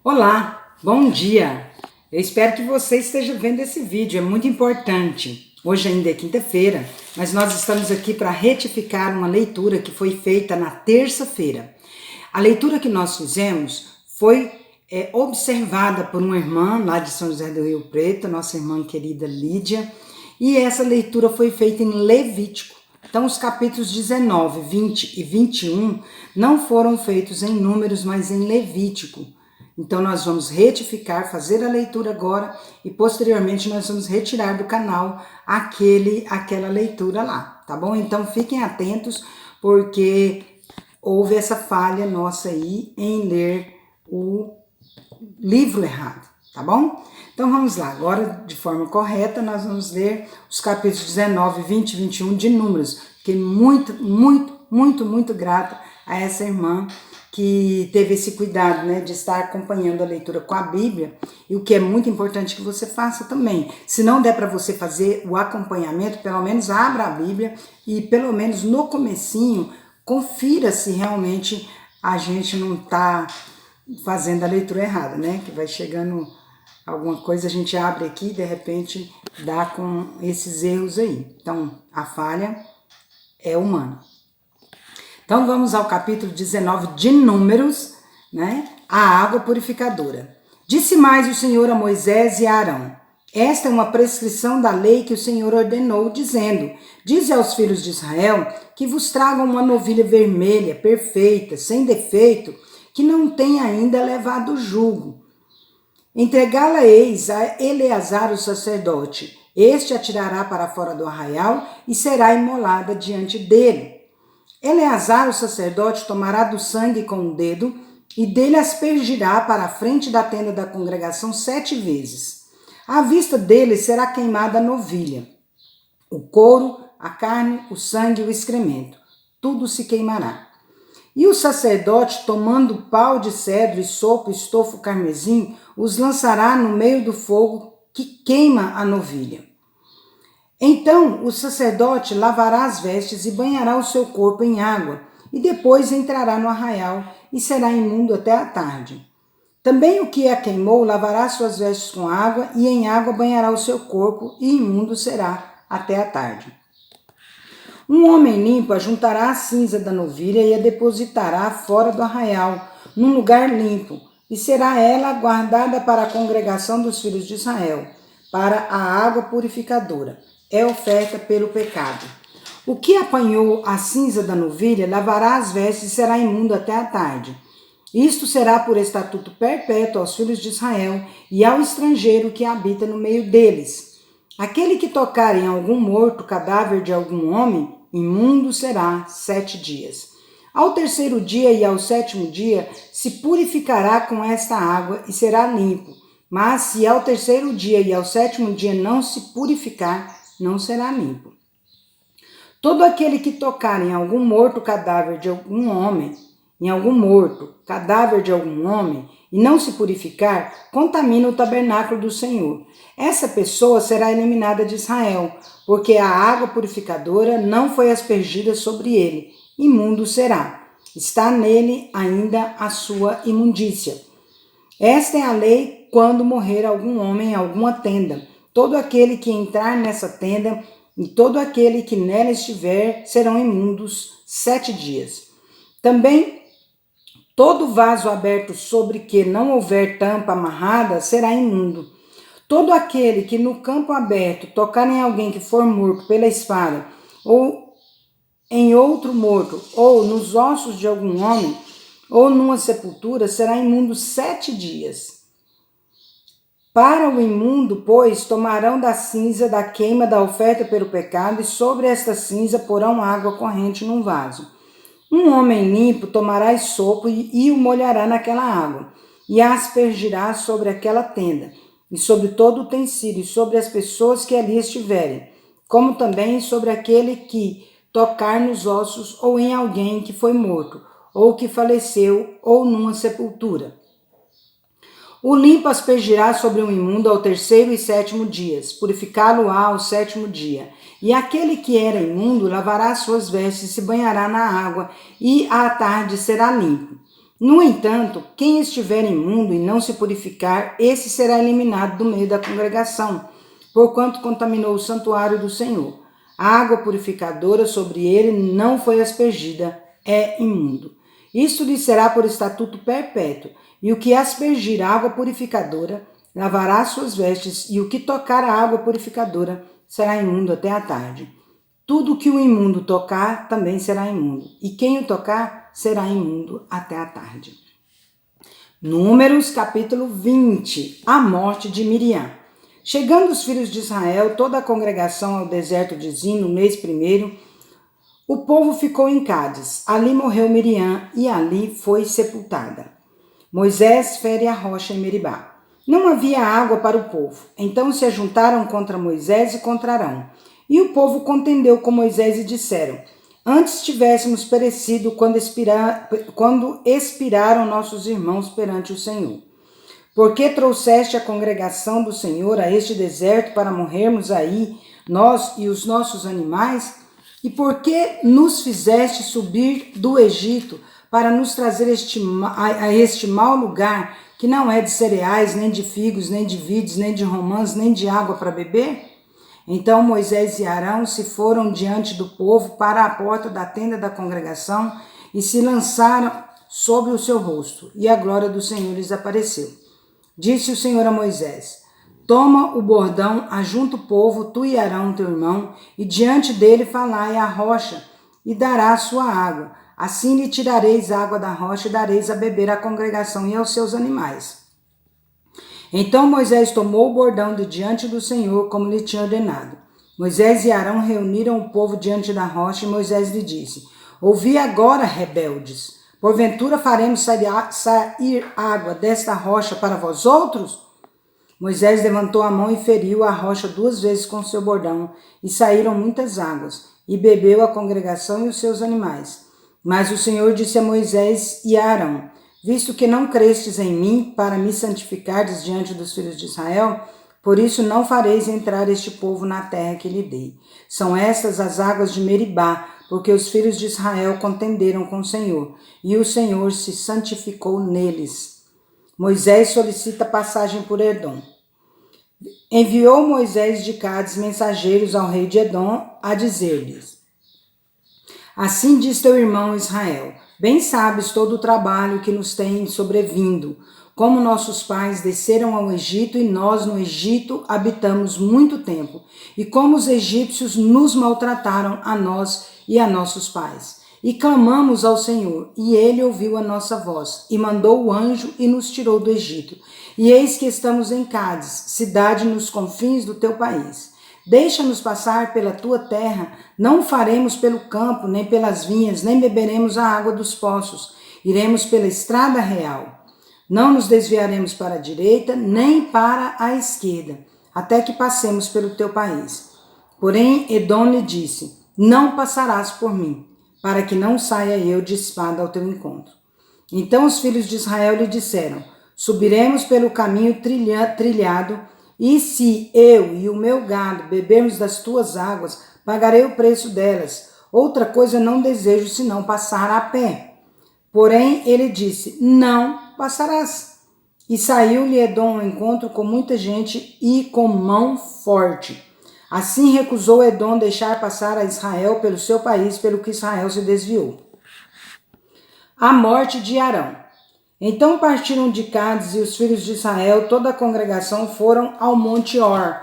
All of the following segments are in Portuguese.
Olá, bom dia! Eu espero que você esteja vendo esse vídeo, é muito importante. Hoje ainda é quinta-feira, mas nós estamos aqui para retificar uma leitura que foi feita na terça-feira. A leitura que nós fizemos foi observada por uma irmã lá de São José do Rio Preto, nossa irmã querida Lídia, e essa leitura foi feita em Levítico. Então, os capítulos 19, 20 e 21 não foram feitos em Números, mas em Levítico. Então, nós vamos retificar, fazer a leitura agora e posteriormente nós vamos retirar do canal aquela leitura lá, tá bom? Então, fiquem atentos porque houve essa falha nossa aí em ler o livro errado, tá bom? Então, vamos lá. Agora, de forma correta, nós vamos ler os capítulos 19, 20 e 21 de Números. Fiquei muito grata a essa irmã que teve esse cuidado, né, de estar acompanhando a leitura com a Bíblia, e o que é muito importante que você faça também. Se não der para você fazer o acompanhamento, pelo menos abra a Bíblia e pelo menos no comecinho, confira se realmente a gente não está fazendo a leitura errada, né, que vai chegando alguma coisa, a gente abre aqui e de repente dá com esses erros aí. Então, a falha é humana. Então, vamos ao capítulo 19 de Números, né? A água purificadora. Disse mais o Senhor a Moisés e a Arão: esta é uma prescrição da lei que o Senhor ordenou, dizendo: dize aos filhos de Israel que vos tragam uma novilha vermelha, perfeita, sem defeito, que não tenha ainda levado jugo. Entregá-la-eis a Eleazar o sacerdote. Este a tirará para fora do arraial e será imolada diante dele. Eleazar, o sacerdote, tomará do sangue com o dedo e dele aspergirá para a frente da tenda da congregação 7 vezes. À vista dele será queimada a novilha, o couro, a carne, o sangue e o excremento. Tudo se queimará. E o sacerdote, tomando pau de cedro e sopo, estofo carmesim, os lançará no meio do fogo que queima a novilha. Então o sacerdote lavará as vestes e banhará o seu corpo em água, e depois entrará no arraial e será imundo até a tarde. Também o que a queimou lavará suas vestes com água, e em água banhará o seu corpo, e imundo será até a tarde. Um homem limpo ajuntará a cinza da novilha e a depositará fora do arraial, num lugar limpo, e será ela guardada para a congregação dos filhos de Israel, para a água purificadora. É oferta pelo pecado. O que apanhou a cinza da novilha lavará as vestes e será imundo até a tarde. Isto será por estatuto perpétuo aos filhos de Israel e ao estrangeiro que habita no meio deles. Aquele que tocar em algum morto cadáver de algum homem, imundo será 7 dias. Ao terceiro dia e ao 7º dia se purificará com esta água e será limpo. Mas se ao terceiro dia e ao 7º dia não se purificar, não será limpo. Todo aquele que tocar em algum morto cadáver de algum homem, e não se purificar, contamina o tabernáculo do Senhor. Essa pessoa será eliminada de Israel, porque a água purificadora não foi aspergida sobre ele. Imundo será. Está nele ainda a sua imundícia. Esta é a lei quando morrer algum homem em alguma tenda. Todo aquele que entrar nessa tenda e todo aquele que nela estiver serão imundos 7 dias. Também todo vaso aberto sobre que não houver tampa amarrada será imundo. Todo aquele que no campo aberto tocar em alguém que for morto pela espada, ou em outro morto, ou nos ossos de algum homem, ou numa sepultura, será imundo 7 dias. Para o imundo, pois, tomarão da cinza da queima da oferta pelo pecado, e sobre esta cinza porão água corrente num vaso. Um homem limpo tomará sopo e o molhará naquela água, e a aspergirá sobre aquela tenda, e sobre todo o utensílio, e sobre as pessoas que ali estiverem, como também sobre aquele que tocar nos ossos, ou em alguém que foi morto, ou que faleceu, ou numa sepultura. O limpo aspergirá sobre o imundo ao terceiro e 7º dias, purificá-lo-á ao 7º dia. E aquele que era imundo lavará suas vestes e se banhará na água, e à tarde será limpo. No entanto, quem estiver imundo e não se purificar, esse será eliminado do meio da congregação, porquanto contaminou o santuário do Senhor. A água purificadora sobre ele não foi aspergida, é imundo. Isto lhe será por estatuto perpétuo, e o que aspergir a água purificadora lavará suas vestes, e o que tocar a água purificadora será imundo até a tarde. Tudo que o imundo tocar também será imundo, e quem o tocar será imundo até a tarde. Números capítulo 20, a morte de Miriam. Chegando os filhos de Israel, toda a congregação ao deserto de Zim, no mês primeiro, o povo ficou em Cádiz. Ali morreu Miriam e ali foi sepultada. Moisés fere a rocha em Meribá. Não havia água para o povo. Então se ajuntaram contra Moisés e contra Arão. E o povo contendeu com Moisés e disseram: Antes tivéssemos perecido quando expiraram nossos irmãos perante o Senhor. Por que trouxeste a congregação do Senhor a este deserto para morrermos aí, nós e os nossos animais? E por que nos fizeste subir do Egito para nos trazer a este mau lugar, que não é de cereais, nem de figos, nem de vides, nem de romãs, nem de água para beber? Então Moisés e Arão se foram diante do povo para a porta da tenda da congregação e se lançaram sobre o seu rosto, e a glória do Senhor lhes apareceu. Disse o Senhor a Moisés: Toma o bordão, ajunta o povo, tu e Arão teu irmão, e diante dele falai à rocha, e dará sua água. Assim lhe tirareis água da rocha e dareis a beber à congregação e aos seus animais. Então Moisés tomou o bordão de diante do Senhor, como lhe tinha ordenado. Moisés e Arão reuniram o povo diante da rocha, e Moisés lhe disse: Ouvi agora, rebeldes, porventura faremos sair água desta rocha para vós outros? Moisés levantou a mão e feriu a rocha 2 vezes com seu bordão, e saíram muitas águas, e bebeu a congregação e os seus animais. Mas o Senhor disse a Moisés e a Arão: Visto que não crestes em mim para me santificardes diante dos filhos de Israel, por isso não fareis entrar este povo na terra que lhe dei. São estas as águas de Meribá, porque os filhos de Israel contenderam com o Senhor, e o Senhor se santificou neles. Moisés solicita passagem por Edom. Enviou Moisés de Cádiz mensageiros ao rei de Edom a dizer-lhes: Assim diz teu irmão Israel: Bem sabes todo o trabalho que nos tem sobrevindo, como nossos pais desceram ao Egito e nós no Egito habitamos muito tempo, e como os egípcios nos maltrataram a nós e a nossos pais. E clamamos ao Senhor, e ele ouviu a nossa voz, e mandou o anjo e nos tirou do Egito. E eis que estamos em Cádiz, cidade nos confins do teu país. Deixa-nos passar pela tua terra, não faremos pelo campo, nem pelas vinhas, nem beberemos a água dos poços. Iremos pela estrada real. Não nos desviaremos para a direita, nem para a esquerda, até que passemos pelo teu país. Porém, Edom lhe disse: Não passarás por mim, para que não saia eu de espada ao teu encontro. Então os filhos de Israel lhe disseram: Subiremos pelo caminho trilhado, e se eu e o meu gado bebermos das tuas águas, pagarei o preço delas. Outra coisa não desejo senão passar a pé. Porém ele disse: Não passarás. E saiu-lhe Edom ao encontro com muita gente e com mão forte. Assim recusou Edom deixar passar a Israel pelo seu país, pelo que Israel se desviou. A morte de Arão. Então partiram de Cádiz e os filhos de Israel, toda a congregação, foram ao Monte Or.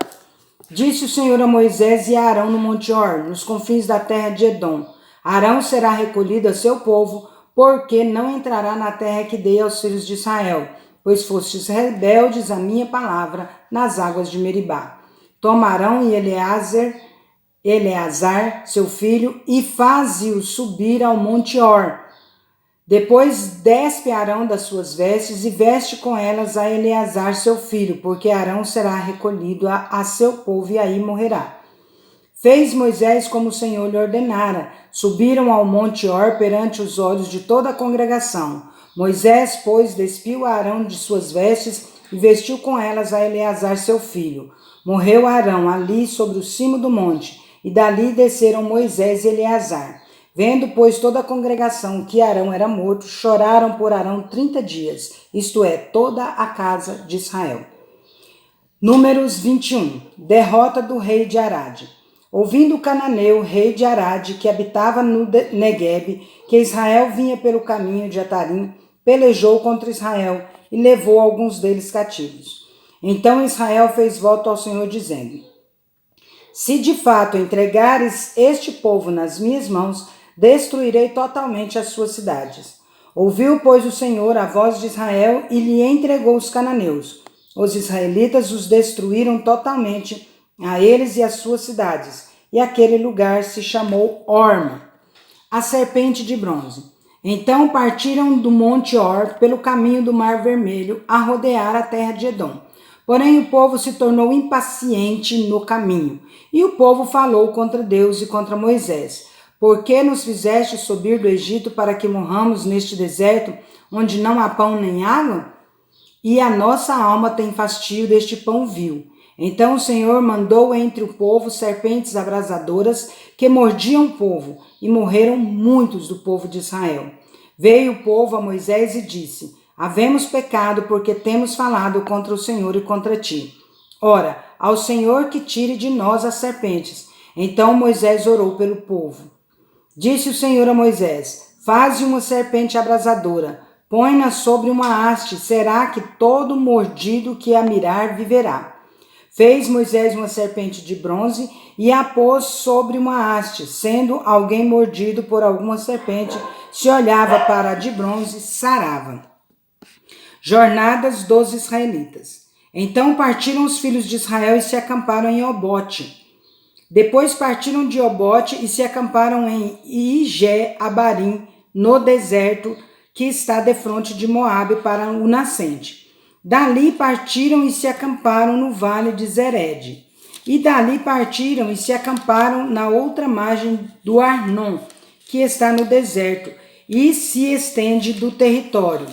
Disse o Senhor a Moisés e a Arão no Monte Or, nos confins da terra de Edom: Arão será recolhido a seu povo, porque não entrará na terra que dei aos filhos de Israel, pois fostes rebeldes à minha palavra nas águas de Meribá. Toma Arão e Eleazar, seu filho, e faze-o subir ao Monte Or. Depois despe Arão das suas vestes e veste com elas a Eleazar seu filho, porque Arão será recolhido a seu povo e aí morrerá. Fez Moisés como o Senhor lhe ordenara. Subiram ao monte Or perante os olhos de toda a congregação. Moisés, pois, despiu Arão de suas vestes e vestiu com elas a Eleazar seu filho. Morreu Arão ali sobre o cimo do monte, e dali desceram Moisés e Eleazar. Vendo, pois, toda a congregação que Arão era morto, choraram por Arão 30 dias, isto é, toda a casa de Israel. Números 21. Derrota do rei de Arade. Ouvindo o cananeu, rei de Arade, que habitava no Neguebe, que Israel vinha pelo caminho de Atarim, pelejou contra Israel e levou alguns deles cativos. Então Israel fez voto ao Senhor, dizendo: se de fato entregares este povo nas minhas mãos, destruirei totalmente as suas cidades. Ouviu, pois, o Senhor a voz de Israel e lhe entregou os cananeus. Os israelitas os destruíram totalmente, a eles e as suas cidades, e aquele lugar se chamou Horma, a serpente de bronze. Então partiram do monte Hor pelo caminho do Mar Vermelho a rodear a terra de Edom. Porém o povo se tornou impaciente no caminho, e o povo falou contra Deus e contra Moisés: por que nos fizeste subir do Egito para que morramos neste deserto, onde não há pão nem água? E a nossa alma tem fastio deste pão vil. Então o Senhor mandou entre o povo serpentes abrasadoras que mordiam o povo, e morreram muitos do povo de Israel. Veio o povo a Moisés e disse: havemos pecado porque temos falado contra o Senhor e contra ti. Ora, ao Senhor que tire de nós as serpentes. Então Moisés orou pelo povo. Disse o Senhor a Moisés: faze uma serpente abrasadora, põe-na sobre uma haste, será que todo mordido que a mirar viverá. Fez Moisés uma serpente de bronze e a pôs sobre uma haste, sendo alguém mordido por alguma serpente, se olhava para a de bronze, sarava. Jornadas dos israelitas. Então partiram os filhos de Israel e se acamparam em Obote. Depois partiram de Obote e se acamparam em Ije-Abarim, no deserto que está defronte de Moabe para o nascente. Dali partiram e se acamparam no vale de Zered. E dali partiram e se acamparam na outra margem do Arnon, que está no deserto, e se estende do território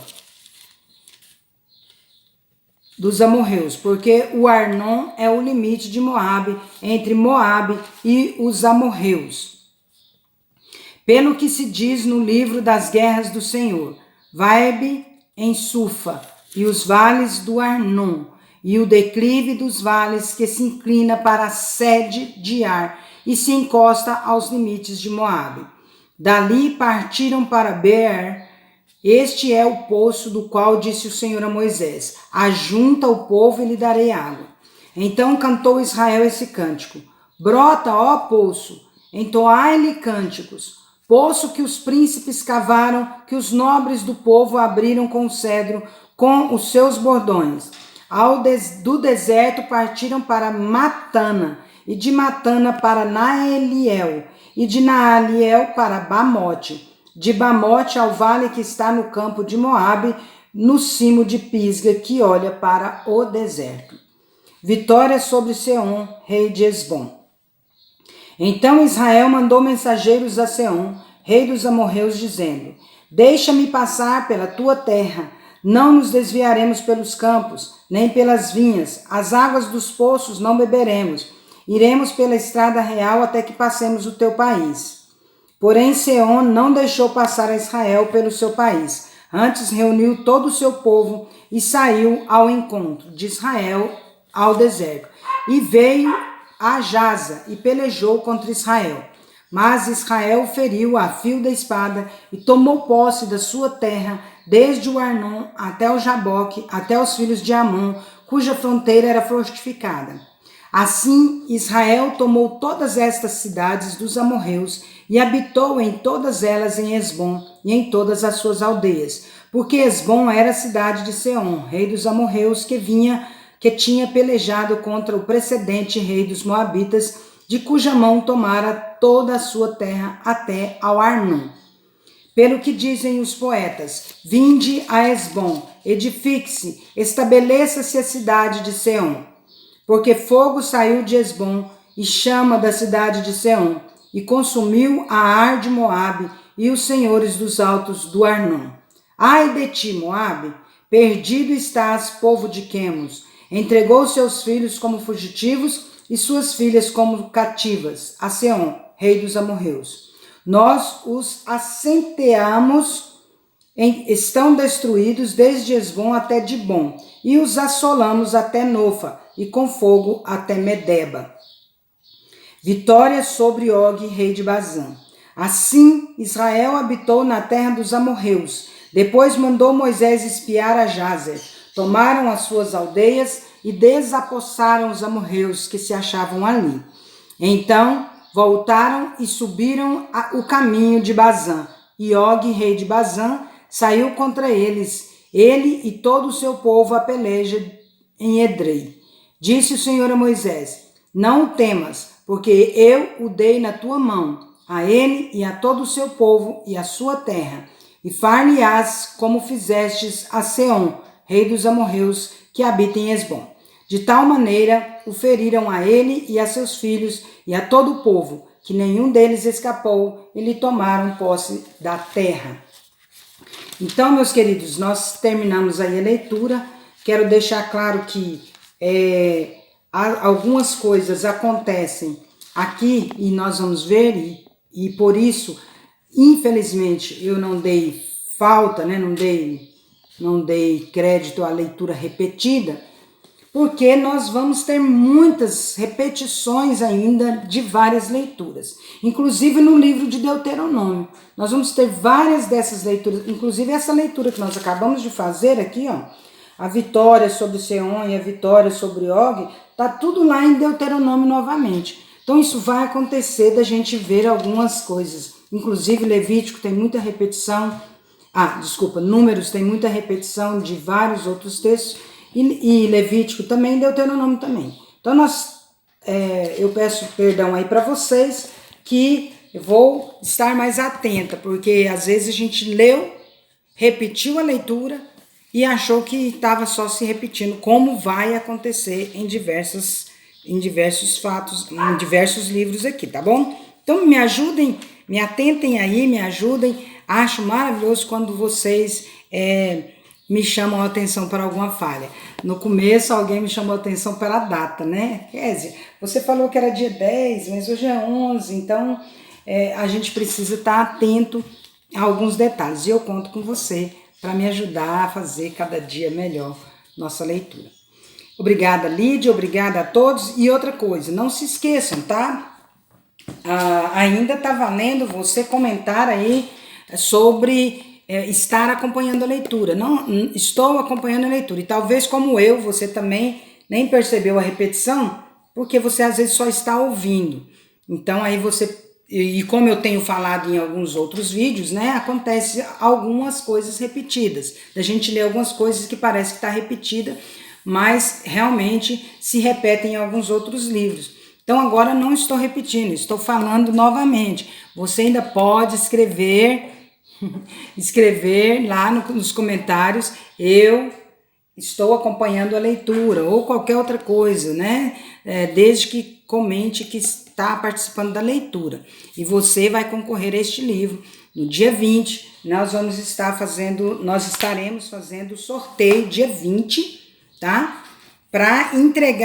dos amorreus, porque o Arnon é o limite de Moabe, entre Moabe e os amorreus. Pelo que se diz no livro das guerras do Senhor: Vaebe em Sufa, e os vales do Arnon, e o declive dos vales que se inclina para a sede de Ar, e se encosta aos limites de Moabe. Dali partiram para Beer. Este é o poço do qual disse o Senhor a Moisés: ajunta o povo e lhe darei água. Então cantou Israel esse cântico: brota, ó poço, entoai-lhe cânticos. Poço que os príncipes cavaram, que os nobres do povo abriram com o cedro, com os seus bordões. Do deserto partiram para Matana, e de Matana para Naeliel, e de Naeliel para Bamote. De Bamote ao vale que está no campo de Moabe, no cimo de Pisga, que olha para o deserto. Vitória sobre Seom, rei de Hesbom. Então Israel mandou mensageiros a Seom, rei dos amorreus, dizendo: deixa-me passar pela tua terra, não nos desviaremos pelos campos, nem pelas vinhas, as águas dos poços não beberemos, iremos pela estrada real até que passemos o teu país. Porém Seom não deixou passar a Israel pelo seu país, antes reuniu todo o seu povo e saiu ao encontro de Israel ao deserto, e veio a Jaza e pelejou contra Israel. Mas Israel feriu a fio da espada e tomou posse da sua terra, desde o Arnon até o Jaboque, até os filhos de Amon, cuja fronteira era fortificada. Assim Israel tomou todas estas cidades dos amorreus e habitou em todas elas em Hesbom e em todas as suas aldeias, porque Hesbom era a cidade de Seom, rei dos amorreus, que tinha pelejado contra o precedente rei dos moabitas, de cuja mão tomara toda a sua terra até ao Arnon. Pelo que dizem os poetas: vinde a Hesbom, edifique-se, estabeleça-se a cidade de Seom. Porque fogo saiu de Hesbom e chama da cidade de Seom, e consumiu a Ar de Moabe e os senhores dos altos do Arnon. Ai de ti, Moabe, perdido estás, povo de Quemos. Entregou seus filhos como fugitivos e suas filhas como cativas a Seom, rei dos amorreus. Nós os assenteamos, estão destruídos desde Esbom até Dibom, e os assolamos até Nofa, e com fogo até Medeba. Vitória sobre Og, rei de Bazã. Assim Israel habitou na terra dos amorreus. Depois mandou Moisés espiar a Jazer. Tomaram as suas aldeias e desapossaram os amorreus que se achavam ali. Então voltaram e subiram o caminho de Bazã. E Og, rei de Bazã, saiu contra eles, ele e todo o seu povo a peleja em Edrei. Disse o Senhor a Moisés: não o temas, porque eu o dei na tua mão, a ele e a todo o seu povo e a sua terra. E far-lhe-ás como fizestes a Seom, rei dos amorreus, que habita em Esbom. De tal maneira o feriram a ele e a seus filhos e a todo o povo, que nenhum deles escapou, e lhe tomaram posse da terra. Então, meus queridos, nós terminamos aí a leitura. Quero deixar claro que algumas coisas acontecem aqui e nós vamos ver, e por isso, infelizmente, eu não dei falta, né? Não dei crédito à leitura repetida, porque nós vamos ter muitas repetições ainda de várias leituras, inclusive no livro de Deuteronômio. Nós vamos ter várias dessas leituras, inclusive essa leitura que nós acabamos de fazer aqui, ó, a vitória sobre Seom e a vitória sobre Og, tá tudo lá em Deuteronômio novamente. Então isso vai acontecer da gente ver algumas coisas, inclusive Levítico tem muita repetição, Números tem muita repetição de vários outros textos, e Levítico também, Deuteronômio também. Então eu peço perdão aí para vocês, que eu vou estar mais atenta, porque às vezes a gente leu, repetiu a leitura e achou que estava só se repetindo, como vai acontecer em diversos fatos, em diversos livros aqui, tá bom? Então me ajudem, me atentem aí, me ajudem. Acho maravilhoso quando vocês me chamam a atenção para alguma falha. No começo alguém me chamou a atenção pela data, né? Kézia, você falou que era dia 10, mas hoje é 11, então a gente precisa estar atento a alguns detalhes. E eu conto com você para me ajudar a fazer cada dia melhor nossa leitura. Obrigada, Lídia, obrigada a todos. E outra coisa, não se esqueçam, tá? Ainda está valendo você comentar aí sobre estar acompanhando a leitura. Não, estou acompanhando a leitura. E talvez como eu, você também nem percebeu a repetição, porque você às vezes só está ouvindo. Então aí você, e como eu tenho falado em alguns outros vídeos, né, acontece algumas coisas repetidas. Da gente ler algumas coisas que parece que está repetida, mas realmente se repetem em alguns outros livros. Então agora não estou repetindo, estou falando novamente. Você ainda pode escrever lá nos comentários: eu estou acompanhando a leitura, ou qualquer outra coisa, né? Desde que comente que está participando da leitura. E você vai concorrer a este livro. No dia 20, nós estaremos fazendo o sorteio dia 20, tá?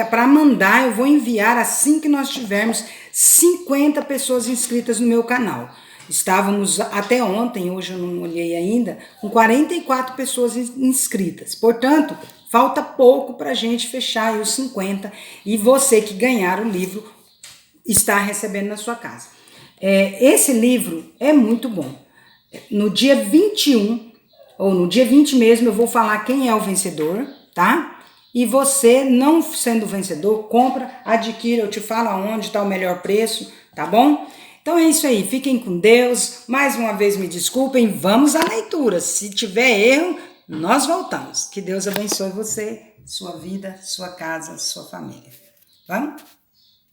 Para mandar, eu vou enviar assim que nós tivermos 50 pessoas inscritas no meu canal. Estávamos até ontem, hoje eu não olhei ainda, com 44 pessoas inscritas. Portanto, falta pouco para a gente fechar aí os 50, e você que ganhar o livro está recebendo na sua casa. Esse livro é muito bom. No dia 21, ou no dia 20 mesmo, eu vou falar quem é o vencedor, tá? E você, não sendo vencedor, compra, adquira, eu te falo aonde está o melhor preço, tá bom? Então é isso aí, fiquem com Deus. Mais uma vez me desculpem, vamos à leitura. Se tiver erro, nós voltamos. Que Deus abençoe você, sua vida, sua casa, sua família. Vamos?